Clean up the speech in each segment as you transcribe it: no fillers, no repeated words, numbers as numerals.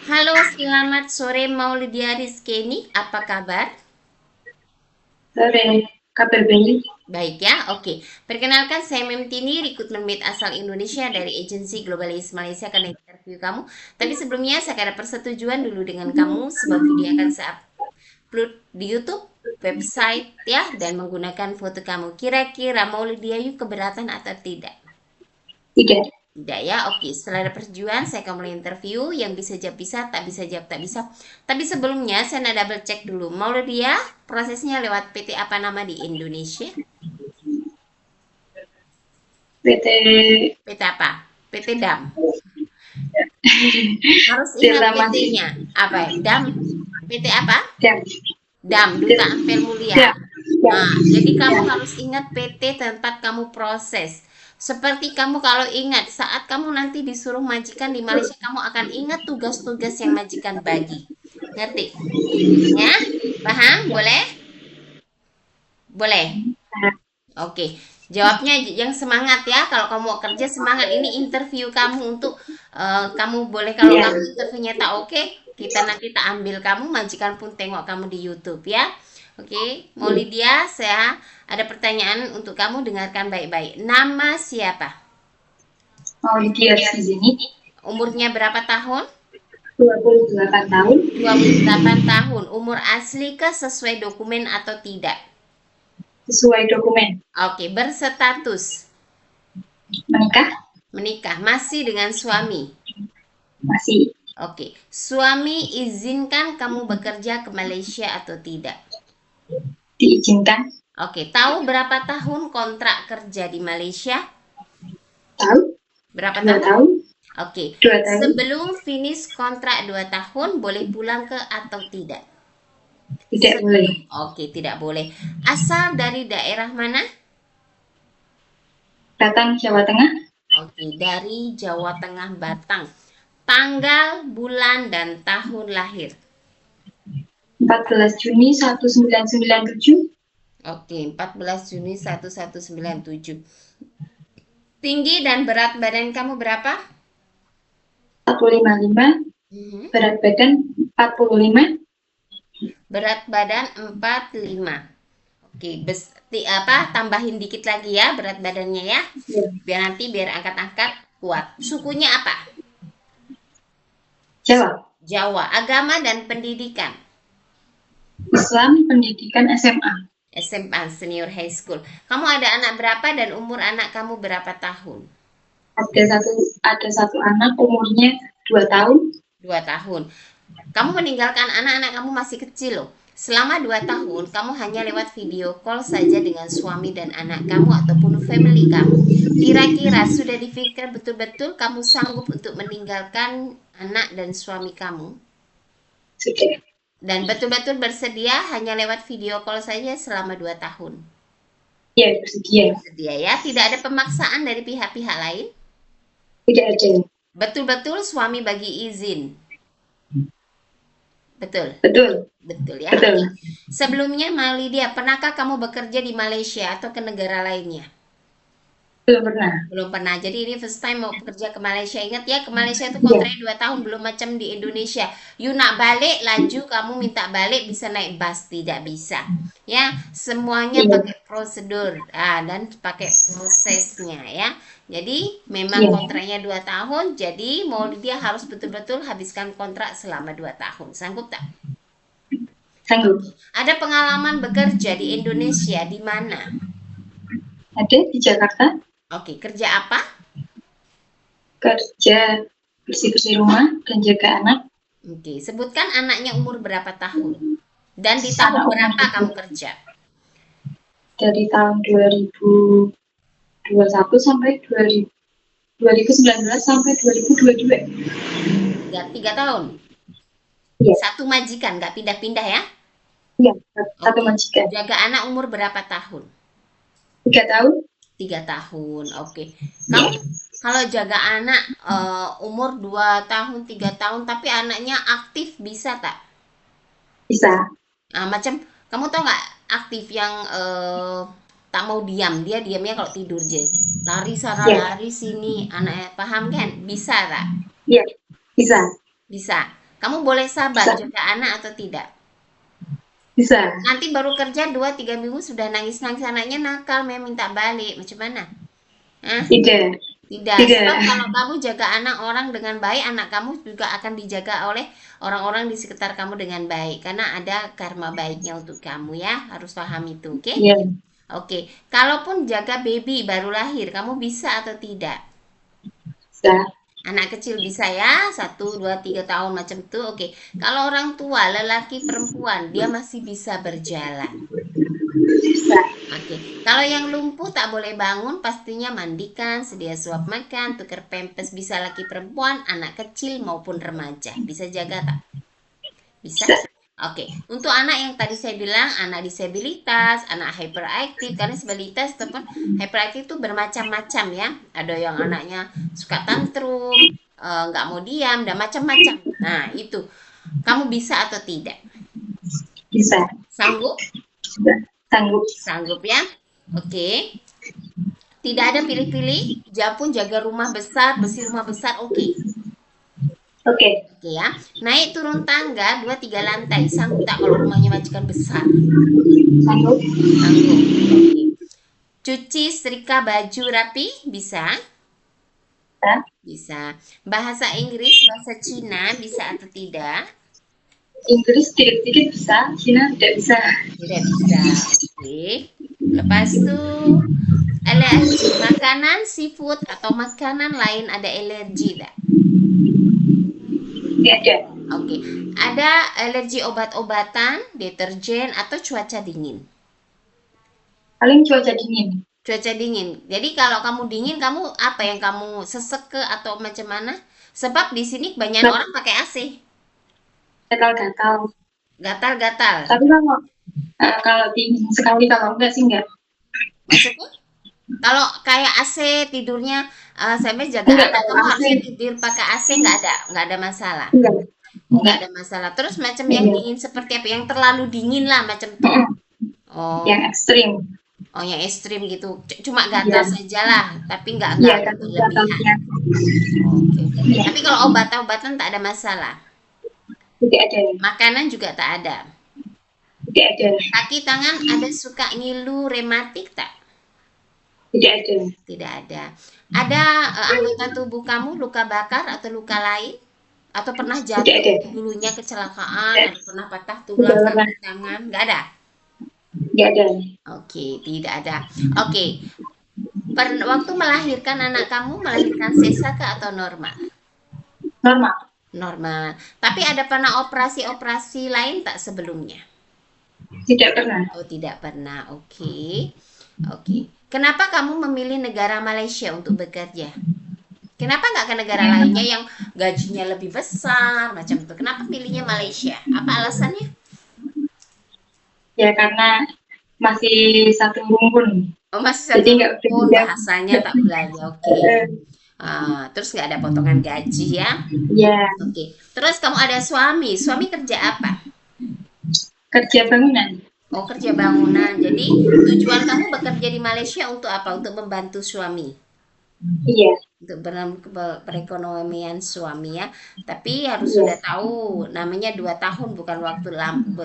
Halo, selamat sore Maulidia Rizkeni. Apa kabar? Sore, kabar baik. Baik ya, oke. Perkenalkan, saya Memtini, recruitment mate asal Indonesia dari agensi Globalis Malaysia akan interview kamu. Tapi sebelumnya saya ada persetujuan dulu dengan kamu sebab video akan saya upload di YouTube, website ya, dan menggunakan foto kamu. Kira-kira Maulidia yuk keberatan atau tidak? Tidak. Tidak ya, oke. Setelah ada persetujuan, saya akan mulai interview. Yang bisa jawab bisa, tak bisa jawab tak bisa. Tapi sebelumnya, saya nak double check dulu. Mau dia prosesnya lewat PT apa nama di Indonesia? PT PT apa? PT DAM. Harus ingat Dela Masih. PT-nya. Apa ya? DAM. PT apa? Siap. DAM, Duta Ampel Mulia. Siap. Siap. Nah, jadi kamu Siap. harus ingat PT tempat kamu proses. Seperti kamu kalau ingat saat kamu nanti disuruh majikan di Malaysia, kamu akan ingat tugas-tugas yang majikan bagi. Ngerti? Ya? Paham? Boleh? Boleh. Oke. Jawabnya yang semangat ya. Kalau kamu mau kerja semangat. Ini interview kamu untuk kamu boleh kalau Ya. kamu interviewnya tak oke, kita nanti tak ambil kamu, majikan pun tengok kamu di YouTube ya. Oke, mau Lydia, saya ada pertanyaan untuk kamu, dengarkan baik-baik. Nama siapa? Mau dia di sini Umurnya berapa tahun? 28 tahun. 28 tahun. Umur asli ke sesuai dokumen atau tidak? Sesuai dokumen. Oke, berstatus Menikah menikah, masih dengan suami. masih Oke, suami izinkan kamu bekerja ke Malaysia atau tidak? diizinkan. Oke, tahu berapa tahun kontrak kerja di Malaysia? Tahun. Berapa 2 tahun? tahun. Oke, 2 tahun. sebelum finish kontrak 2 tahun boleh pulang ke atau tidak? Tidak boleh. Oke, tidak boleh. Asal dari daerah mana? Datang Jawa Tengah. Oke, dari Jawa Tengah, Batang. Tanggal, bulan, dan tahun lahir. 14 Juni 1997. Oke, 14 Juni 1197. Tinggi dan berat badan kamu berapa? 155. Mhm. Berat badan 45. Berat badan 45. Oke, apa? Tambahin dikit lagi ya berat badannya ya. Ya. Biar angkat-angkat kuat. Sukunya apa? Jawa. Jawa. Agama dan pendidikan. Islam, pendidikan SMA. SMA senior high school. Kamu ada anak berapa dan umur anak kamu berapa tahun? Ada satu anak umurnya 2 tahun. 2 tahun. Kamu meninggalkan anak-anak kamu masih kecil loh. Selama 2 tahun, kamu hanya lewat video call saja dengan suami dan anak kamu ataupun family kamu. Kira-kira sudah dipikir betul-betul kamu sanggup untuk meninggalkan anak dan suami kamu? Sudah. Dan betul-betul bersedia hanya lewat video call saja selama 2 tahun? Ya, bersedia. Bersedia ya, tidak ada pemaksaan dari pihak-pihak lain? Tidak ada. Betul-betul suami bagi izin? Betul? Betul. Betul ya. Betul. Oke. Sebelumnya Malidia, pernahkah kamu bekerja di Malaysia atau ke negara lainnya? Belum pernah. Belum pernah. Jadi ini first time mau bekerja ke Malaysia. Ingat ya, ke Malaysia itu Iya. kontraknya 2 tahun, belum macam di Indonesia. You nak balik, laju kamu minta balik bisa naik bus, tidak bisa. Ya, semuanya Iya. pakai prosedur dan pakai prosesnya ya. Jadi memang Iya. kontraknya 2 tahun, jadi mau dia harus betul-betul habiskan kontrak selama 2 tahun. Sanggup tak? Sanggup. Ada pengalaman bekerja di Indonesia di mana? Ada di Jakarta. Oke, kerja apa? Kerja bersih-bersih rumah dan jaga anak. Oke, sebutkan anaknya umur berapa tahun? Dan di tahun Anak berapa umur kamu kerja? dari tahun 2021 sampai 2019 sampai 2022. 3 tahun. Iya. Satu majikan, nggak pindah-pindah ya? Iya. Satu Oke. majikan. Jaga anak umur berapa tahun? 3 tahun. 3 tahun. Oke. Kamu kalau jaga anak umur 2 tahun, 3 tahun, tapi anaknya aktif bisa tak? Bisa. Nah, macam kamu tau nggak aktif yang tak mau diam, dia diamnya kalau tidur je. Lari sana, Iya. lari sini, anaknya paham kan? Bisa tak? Iya. Bisa. Bisa. Kamu boleh sabar Bisa. jaga anak atau tidak? Bisa. Nanti baru kerja 2-3 minggu sudah nangis-nangis, anaknya nakal, minta balik. Macam mana? Hah? Tidak. Tidak, sebab Tidak. kalau kamu jaga anak orang dengan baik, anak kamu juga akan dijaga oleh orang-orang di sekitar kamu dengan baik. Karena ada karma baiknya untuk kamu ya, harus paham itu, oke? Ya. Oke, kalaupun jaga baby baru lahir, kamu bisa atau tidak? Bisa. Anak kecil bisa ya, 1, 2, 3 tahun macam itu, oke. Kalau orang tua, lelaki, perempuan, dia masih bisa berjalan. Bisa. Oke, kalau yang lumpuh tak boleh bangun, pastinya mandikan, sedia suap makan, tuker pempes, bisa laki perempuan, anak kecil maupun remaja. Bisa jaga tak? Bisa? Bisa. Oke, untuk anak yang tadi saya bilang, anak disabilitas, anak hyperaktif, karena disabilitas ataupun hyperaktif itu bermacam-macam ya. Ada yang anaknya suka tantrum, nggak mau diam, dan macam-macam. Nah, itu. Kamu bisa atau tidak? Bisa. Sanggup? Bisa. Sanggup. Sanggup ya? Oke. Tidak ada pilih-pilih, pun jaga rumah besar, bersih rumah besar, oke. Oke. Oke ya. Naik turun tangga 2-3 lantai, sanggup tak kalau rumahnya majikan besar? Sanggup. Sanggup. Oke. Cuci, setrika baju rapi, bisa? Bisa. Bisa. Bahasa Inggris, bahasa Cina, bisa atau tidak? Inggris sedikit-sedikit bisa. Cina tidak bisa. Tidak bisa. Oke. Lepas itu alergi makanan seafood atau makanan lain, ada alergi tak? Tidak ada. Oke. Ada alergi obat-obatan, deterjen atau cuaca dingin? Paling cuaca dingin. Cuaca dingin. Jadi kalau kamu dingin, kamu apa yang kamu sesek ke atau macam mana? Sebab di sini banyak orang pakai AC. Gatal-gatal. Gatal-gatal. Tapi kalau dingin sekali, kalau enggak sih enggak. Maksudnya? Kalau kayak AC tidurnya sampai jaga Enggak anak, kalau kamu AC. harusnya tidur pakai AC, nggak ada masalah. Enggak. Oh, nggak Enggak. ada masalah. Terus macam yang Enggak. dingin seperti apa? Yang terlalu dingin lah macam tuh. Oh, Yang ekstrim. oh yang ekstrim gitu. Cuma Iya. gatal sajalah, tapi nggak Iya, berlebihan. gatal-gatalnya. Oke. Iya. Tapi kalau obat-obatan tak ada masalah. Tidak ada. Makanan juga tak ada. Tidak ada. Kaki tangan ada suka ngilu, rematik tak? Tidak ada. Tidak ada. Ada anggota tubuh kamu luka bakar atau luka lain? Atau pernah Tidak jatuh ada. dulunya kecelakaan, Tidak. atau pernah patah Tidak tulang, pernah. kaki tangan? Nggak ada? Tidak ada. Oke, tidak ada. Oke, waktu melahirkan anak kamu, melahirkan sesaka atau normal? Normal. Normal. Tapi ada pernah operasi-operasi lain tak sebelumnya? Tidak pernah. Oh, tidak pernah. Oke. Oke. Kenapa kamu memilih negara Malaysia untuk bekerja? Kenapa nggak ke negara lainnya yang gajinya lebih besar macam itu? Kenapa pilihnya Malaysia? Apa alasannya? Ya karena masih satu rumpun. Oh, masih Jadi satu nggak pun pindah. bahasanya tak belajar. Oke. Terus nggak ada potongan gaji ya? Ya, Oke. Terus kamu ada suami. Suami kerja apa? kerja bangunan. Oh, kerja bangunan. Jadi tujuan kamu bekerja di Malaysia untuk apa? Untuk membantu suami. Iya. Untuk perekonomian suami ya. Tapi harus sudah tahu namanya 2 tahun bukan waktu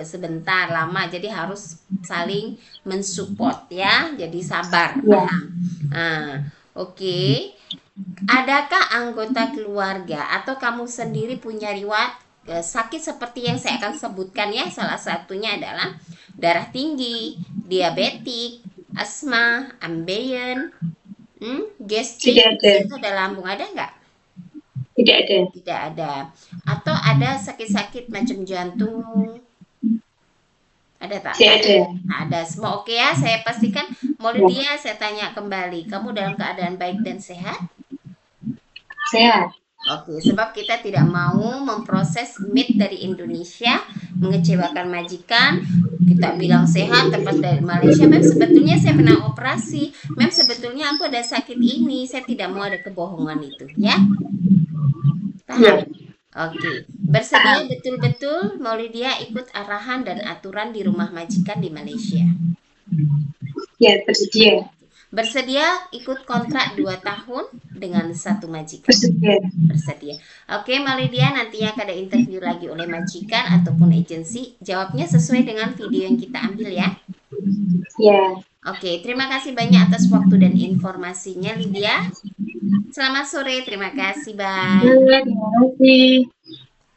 sebentar lama. Jadi harus saling mensupport ya. Jadi sabar. Iya. Oke. Adakah anggota keluarga atau kamu sendiri punya riwayat sakit seperti yang saya akan sebutkan ya? Salah satunya adalah darah tinggi, diabetik, asma, ambeien, gastrik, Tidak ada. itu ada lambung, ada nggak? Tidak ada. Tidak ada. Atau ada sakit-sakit macam jantung? Ada tak? Tidak ada. Ada. Semua oke ya? Saya pastikan. Maulidia, saya tanya kembali. Kamu dalam keadaan baik dan sehat? Sehat. Oke, sebab kita tidak mau memproses meat dari Indonesia, mengecewakan majikan. Kita bilang sehat, tepat dari Malaysia. Mem, sebetulnya saya pernah operasi. Mem, sebetulnya aku ada sakit ini. Saya tidak mau ada kebohongan itu, ya? Paham? Iya. Oke. Bersedia betul-betul Maulidia ikut arahan dan aturan di rumah majikan di Malaysia? Ya, bersedia. Bersedia ikut kontrak 2 tahun dengan satu majikan? Bersedia. Bersedia. Oke, Malidia, nantinya akan ada interview lagi oleh majikan ataupun agensi. Jawabnya sesuai dengan video yang kita ambil ya. Ya. Oke, terima kasih banyak atas waktu dan informasinya, Lydia. Selamat sore, terima kasih, bye. Terima kasih.